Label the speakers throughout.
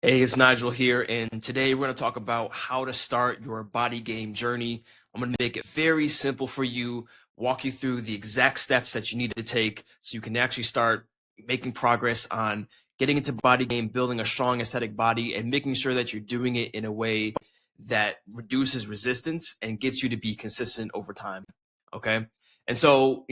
Speaker 1: Hey, it's Nigel here, and today we're going to talk about how to start your body game journey. I'm going to make it very simple for you, walk you through the exact steps that you need to take so you can actually start making progress on getting into body game, building a strong aesthetic body, and making sure that you're doing it in a way that reduces resistance and gets you to be consistent over time. Okay. And so,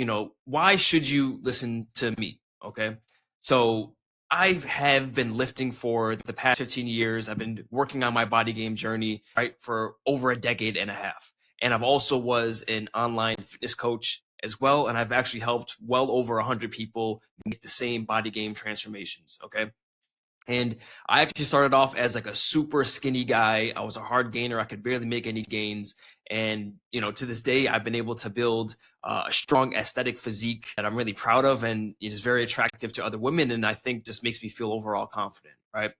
Speaker 1: why should you listen to me? Okay. So, I have been lifting for the past 15 years. I've been working on my body game journey, right, for over a decade and a half. And I've also was an online fitness coach as well. And I've actually helped well over 100 people make the same body game transformations. Okay. And I actually started off as like a super skinny guy. I was a hard gainer. I could barely make any gains. And, to this day, I've been able to build a strong aesthetic physique that I'm really proud of. And it is very attractive to other women. And I think just makes me feel overall confident. Right.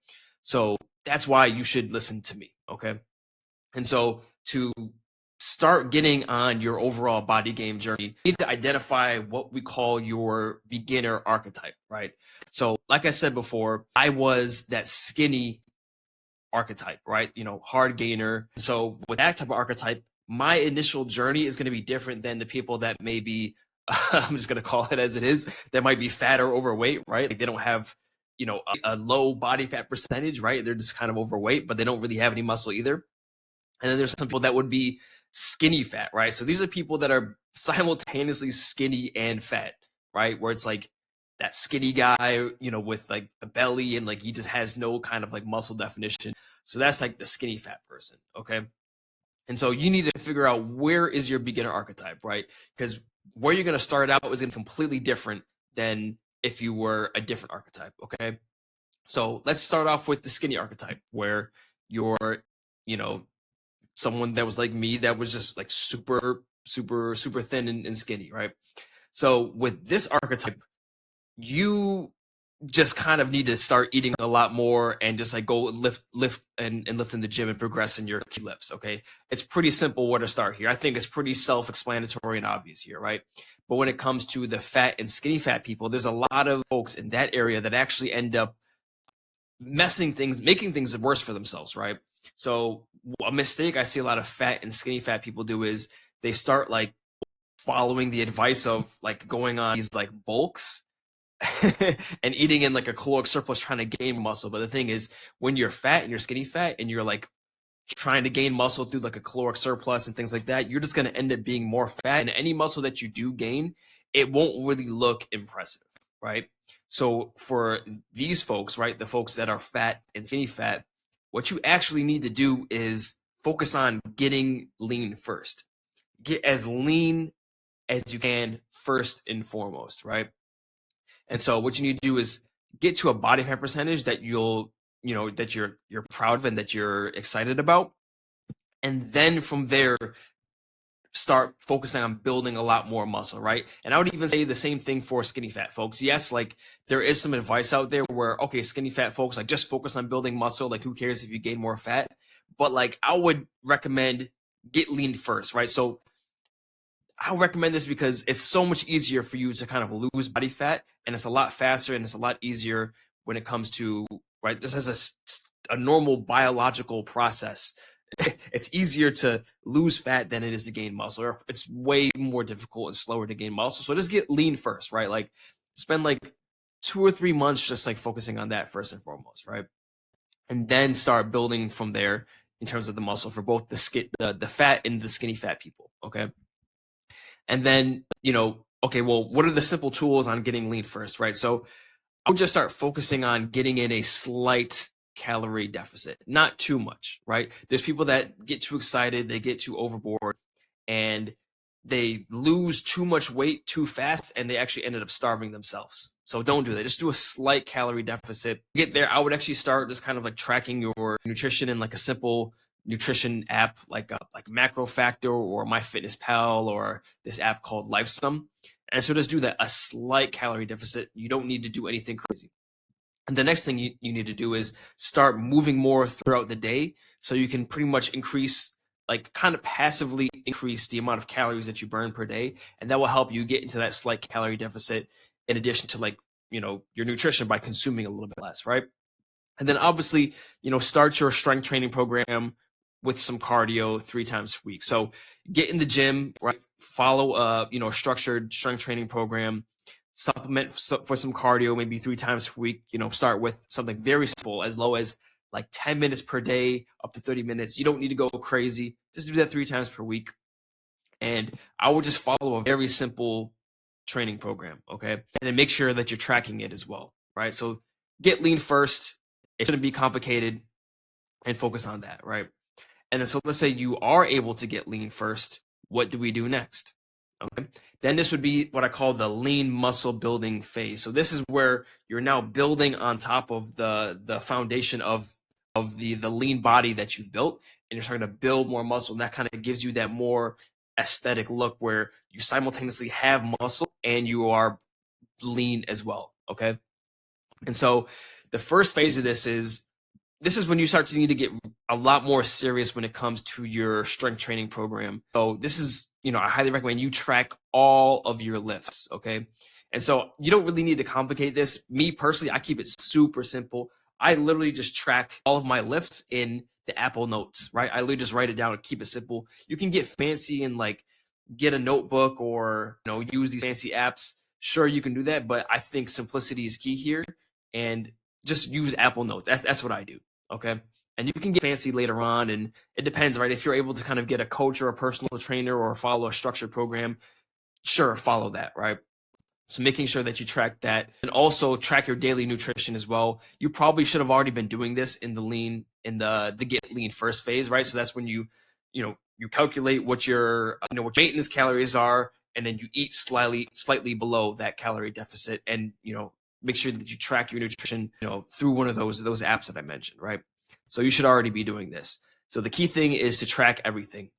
Speaker 1: So that's why you should listen to me. Okay. And so to start getting on your overall body game journey, you need to identify what we call your beginner archetype, right? So like I said before, I was that skinny archetype, right? Hard gainer. So with that type of archetype, my initial journey is going to be different than the people that maybe, I'm just going to call it as it is, that might be fat or overweight, right? Like they don't have, a low body fat percentage, right? They're just kind of overweight, but they don't really have any muscle either. And then there's some people that would be skinny fat, right? So these are people that are simultaneously skinny and fat, right? Where it's like that skinny guy, with like the belly and like he just has no kind of like muscle definition. So that's like the skinny fat person, okay? And so you need to figure out where is your beginner archetype, right? Because where you're going to start out is going to be completely different than if you were a different archetype, okay? So let's start off with the skinny archetype where you're, you know, someone that was like me that was just like super, super, super thin and skinny, right? So with this archetype, you just kind of need to start eating a lot more and just like go lift and lift in the gym and progress in your key lifts. Okay. It's pretty simple where to start here. I think it's pretty self-explanatory and obvious here, right? But when it comes to the fat and skinny fat people, there's a lot of folks in that area that actually end up making things worse for themselves, right? So a mistake I see a lot of fat and skinny fat people do is they start like following the advice of like going on these like bulks and eating in like a caloric surplus trying to gain muscle. But the thing is, when you're fat and you're skinny fat and you're like trying to gain muscle through like a caloric surplus and things like that, you're just going to end up being more fat. And any muscle that you do gain, it won't really look impressive, right? So for these folks, right, the folks that are fat and skinny fat, what you actually need to do is focus on getting lean first. Get as lean as you can first and foremost, right? And so what you need to do is get to a body fat percentage that that you're proud of and that you're excited about. And then from there, start focusing on building a lot more muscle, right? And I would even say the same thing for skinny fat folks. Yes, like there is some advice out there where, okay, skinny fat folks, like just focus on building muscle. Like who cares if you gain more fat? But like I would recommend get lean first, right? So I recommend this because it's so much easier for you to kind of lose body fat, and it's a lot faster and it's a lot easier when it comes to, right, this is a normal biological process. It's easier to lose fat than it is to gain muscle, or it's way more difficult and slower to gain muscle. So just get lean first, right? Like spend like 2 or 3 months just like focusing on that first and foremost, right? And then start building from there in terms of the muscle for both the fat and the skinny fat people, okay? And then, okay, well, what are the simple tools on getting lean first, right? So I would just start focusing on getting in a slight calorie deficit, not too much, right? There's people that get too excited, they get too overboard, and they lose too much weight too fast, and they actually ended up starving themselves. So don't do that. Just do a slight calorie deficit. Get there. I would actually start just kind of like tracking your nutrition in like a simple nutrition app like Macro Factor or MyFitnessPal or this app called LifeSum. And so just do that, a slight calorie deficit. You don't need to do anything crazy. And the next thing you need to do is start moving more throughout the day so you can pretty much increase, like kind of passively increase the amount of calories that you burn per day. And that will help you get into that slight calorie deficit in addition to like, your nutrition by consuming a little bit less, right? And then obviously, start your strength training program with some cardio 3 times a week. So get in the gym, right? Follow a structured strength training program, supplement for some cardio, maybe 3 times a week. Start with something very simple, as low as like 10 minutes per day, up to 30 minutes. You don't need to go crazy. Just do that 3 times per week. And I would just follow a very simple training program, okay? And then make sure that you're tracking it as well, right? So get lean first. It shouldn't be complicated, and focus on that, right? And then so let's say you are able to get lean first. What do we do next? Okay. Then this would be what I call the lean muscle building phase. So this is where you're now building on top of the foundation of the lean body that you've built, and you're starting to build more muscle. And that kind of gives you that more aesthetic look where you simultaneously have muscle and you are lean as well. Okay. And so the first phase of this is when you start to need to get a lot more serious when it comes to your strength training program. So this is, I highly recommend you track all of your lifts, okay? And so you don't really need to complicate this. Me personally, I keep it super simple. I literally just track all of my lifts in the Apple Notes, right? I literally just write it down and keep it simple. You can get fancy and like get a notebook or, use these fancy apps. Sure, you can do that, but I think simplicity is key here, and just use Apple Notes. That's what I do. Okay. And you can get fancy later on, and it depends, right? If you're able to kind of get a coach or a personal trainer or follow a structured program, sure, follow that, right? So making sure that you track that, and also track your daily nutrition as well. You probably should have already been doing this in the get lean first phase, right? So that's when you calculate what your what maintenance calories are, and then you eat slightly below that calorie deficit, and make sure that you track your nutrition, through one of those apps that I mentioned, right? So you should already be doing this. So the key thing is to track everything.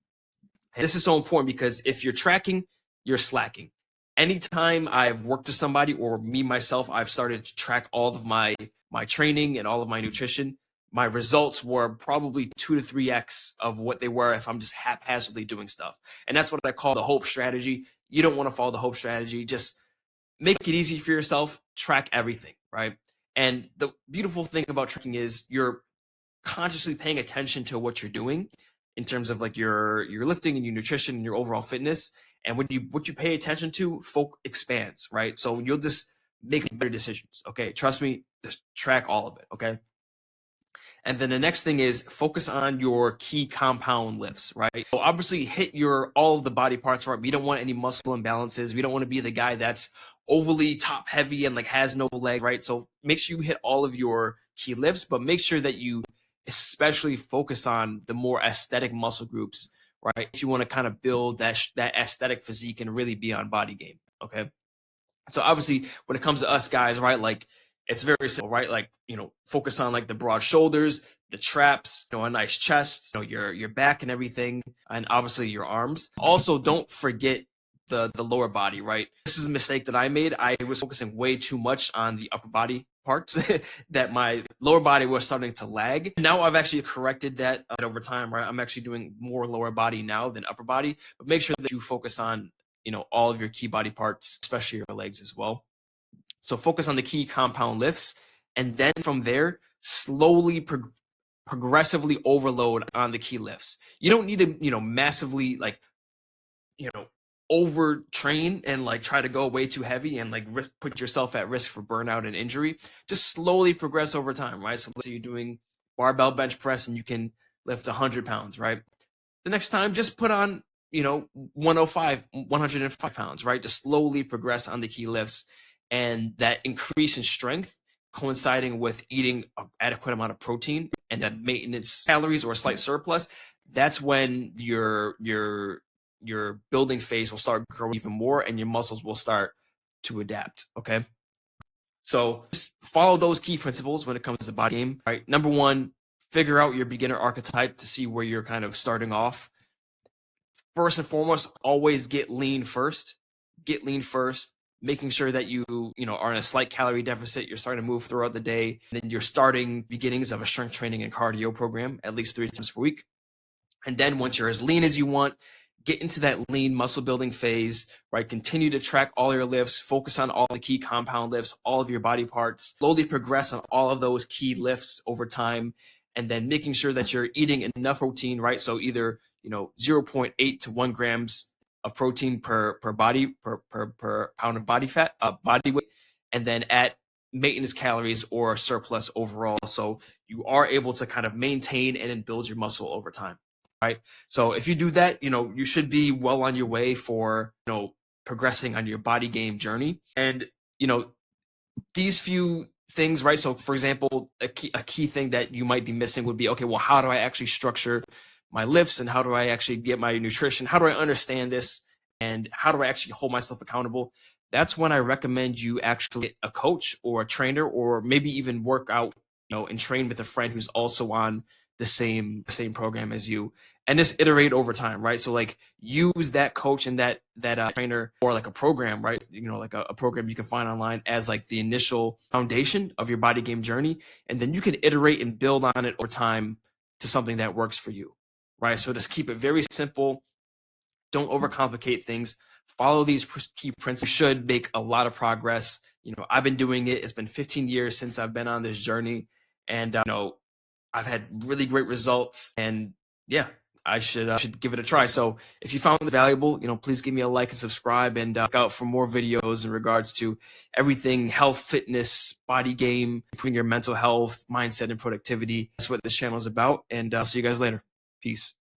Speaker 1: And this is so important because if you're tracking, you're slacking. Anytime I've worked with somebody, or me myself, I've started to track all of my training and all of my nutrition, my results were probably 2 to 3x of what they were if I'm just haphazardly doing stuff. And that's what I call the hope strategy. You don't want to follow the hope strategy. Just make it easy for yourself. Track everything, right? And the beautiful thing about tracking is you're consciously paying attention to what you're doing in terms of like your lifting and your nutrition and your overall fitness. And what you pay attention to, folk expands, right? So you'll just make better decisions. Okay, trust me, just track all of it. Okay. And then the next thing is focus on your key compound lifts, right? So obviously hit all of the body parts, right? We don't want any muscle imbalances. We don't want to be the guy that's overly top heavy and like has no leg, right? So make sure you hit all of your key lifts, but make sure that you especially focus on the more aesthetic muscle groups, right? If you want to kind of build that aesthetic physique and really be on body game, okay? So obviously when it comes to us guys, right, like it's very simple, right? Like, focus on like the broad shoulders, the traps, a nice chest, your back and everything, and obviously your arms. Also, don't forget the lower body, right? This is a mistake that I made. I was focusing way too much on the upper body parts that my lower body was starting to lag. Now I've actually corrected that over time, right? I'm actually doing more lower body now than upper body, but make sure that you focus on, all of your key body parts, especially your legs as well. So focus on the key compound lifts, and then from there, slowly progressively overload on the key lifts. You don't need to, massively like, overtrain and like try to go way too heavy and like put yourself at risk for burnout and injury. Just slowly progress over time, right? So let's say you're doing barbell bench press and you can lift 100 pounds, right? The next time, just put on, 105 pounds, right? Just slowly progress on the key lifts, and that increase in strength coinciding with eating an adequate amount of protein and that maintenance calories or a slight surplus. That's when your building phase will start growing even more, and your muscles will start to adapt. Okay. So just follow those key principles when it comes to body game, right? Number one, figure out your beginner archetype to see where you're kind of starting off. First and foremost, always get lean first. Get lean first, making sure that you are in a slight calorie deficit. You're starting to move throughout the day. And then you're starting beginnings of a strength training and cardio program at least 3 times per week. And then once you're as lean as you want, get into that lean muscle building phase, right? Continue to track all your lifts, focus on all the key compound lifts, all of your body parts, slowly progress on all of those key lifts over time, and then making sure that you're eating enough protein, right? So either, 0.8 to 1 grams of protein per pound of body fat, body weight, and then at maintenance calories or surplus overall. So you are able to kind of maintain and then build your muscle over time, right? So if you do that, you should be well on your way for, progressing on your body game journey. And, these few things, right? So for example, a key thing that you might be missing would be, okay, well, how do I actually structure my lifts, and how do I actually get my nutrition? How do I understand this? And how do I actually hold myself accountable? That's when I recommend you actually get a coach or a trainer, or maybe even work out, and train with a friend who's also on the same program as you, and just iterate over time, right? So like use that coach and that trainer, or like a program, right? Like a program you can find online as like the initial foundation of your body game journey, and then you can iterate and build on it over time to something that works for you, right? So just keep it very simple. Don't overcomplicate things. Follow these key principles. You should make a lot of progress. I've been doing it. It's been 15 years since I've been on this journey, and I've had really great results. And yeah, I should give it a try. So if you found it valuable, please give me a like and subscribe, and look out for more videos in regards to everything health, fitness, body game, improving your mental health, mindset, and productivity. That's what this channel is about. And I'll see you guys later. Peace.